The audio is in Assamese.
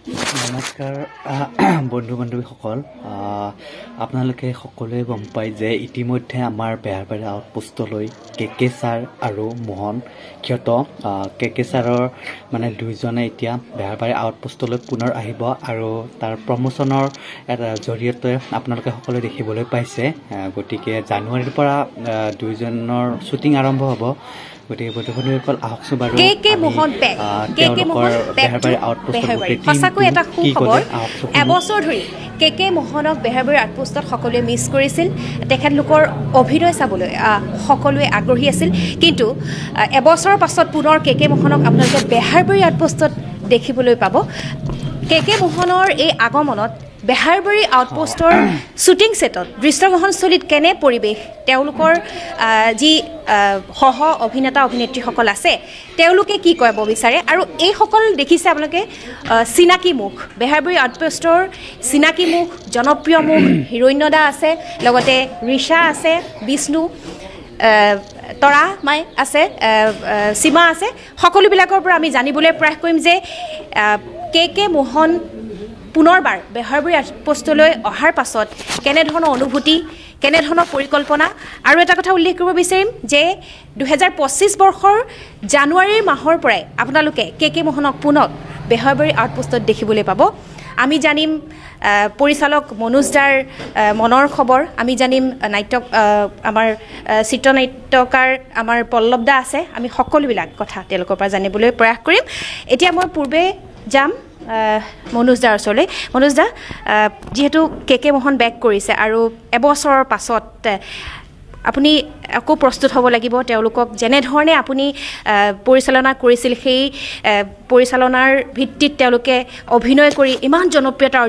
নমস্কাৰ বন্ধু বান্ধৱীসকল আপোনালোকে সকলোৱে গম পায় যে ইতিমধ্যে আমাৰ বেহাৰবাৰী আউটপোষ্টলৈ কে ছাৰ আৰু মোহন ক্ষত কে ছাৰৰ মানে দুইজনে এতিয়া বেহাৰবাৰী আউটপোষ্টলৈ পুনৰ আহিব আৰু তাৰ প্ৰমোচনৰ জৰিয়তে আপোনালোকে সকলোৱে দেখিবলৈ পাইছে গতিকে জানুৱাৰীৰ পৰা দুইজনৰ শ্বুটিং আৰম্ভ হ'ব গতিকে বন্ধুসকল আহকচোন বাৰু কে মোহন বেক বেহাৰবাৰী আউটপোষ্টত সঁচাকৈ এটা সুখবৰ এবছৰ ধৰি কে মোহনক বেহাৰবাৰী আউটপোষ্টত সকলোৱে মিছ কৰিছিল তেখেতলোকৰ অভিনয় চাবলৈ সকলোৱে আগ্ৰহী আছিল কিন্তু এবছৰৰ পাছত পুনৰ কে মোহনক আপোনালোকে বেহাৰবাৰী আউটপোষ্টত দেখিবলৈ পাব কে মোহনৰ এই আগমনত বেহাৰবাৰী আউটপোষ্টৰ শ্বুটিং ছেটত দৃশ্যগ্ৰহণস্থলীত কেনে পৰিৱেশ তেওঁলোকৰ যি সহ অভিনেতা অভিনেত্ৰীসকল আছে তেওঁলোকে কি কৰিব বিচাৰে আৰু এইসকল দেখিছে আপোনালোকে চিনাকি মুখ বেহাৰবাৰী আউটপোষ্টৰ চিনাকি মুখ জনপ্ৰিয় মুখ হিৰণ্যদা আছে লগতে ঋষা আছে বিষ্ণু তৰা মাই আছে সীমা আছে সকলোবিলাকৰ পৰা আমি জানিবলৈ প্ৰয়াস কৰিম যে কে মোহন পুনৰবাৰ বেহাৰবাৰী আউটপোষ্টলৈ অহাৰ পাছত কেনেধৰণৰ অনুভূতি কেনেধৰণৰ পৰিকল্পনা আৰু এটা কথা উল্লেখ কৰিব বিচাৰিম যে 2025 বৰ্ষৰ জানুৱাৰী মাহৰ পৰাই আপোনালোকে কে মোহনক পুনৰ বেহাৰবাৰী আউটপোষ্টত দেখিবলৈ পাব আমি জানিম পৰিচালক মনোজ দাৰ মনৰ খবৰ আমি জানিম নাট্যক আমাৰ চিত্ৰনাট্যকাৰ আমাৰ পল্লৱ দা আছে আমি সকলোবিলাক কথা তেওঁলোকৰ পৰা জানিবলৈ প্ৰয়াস কৰিম এতিয়া মই পূৰ্বে যাম মনোজ দাৰ ওচৰলৈ মনোজ দা যেহেতু কে মোহন বেক কৰিছে আৰু এবছৰৰ পাছত আপুনি আকৌ প্ৰস্তুত হ'ব লাগিব তেওঁলোকক যেনেধৰণে আপুনি পৰিচালনা কৰিছিল সেই পৰিচালনাৰ ভিত্তিত তেওঁলোকে অভিনয় কৰি ইমান জনপ্ৰিয়তা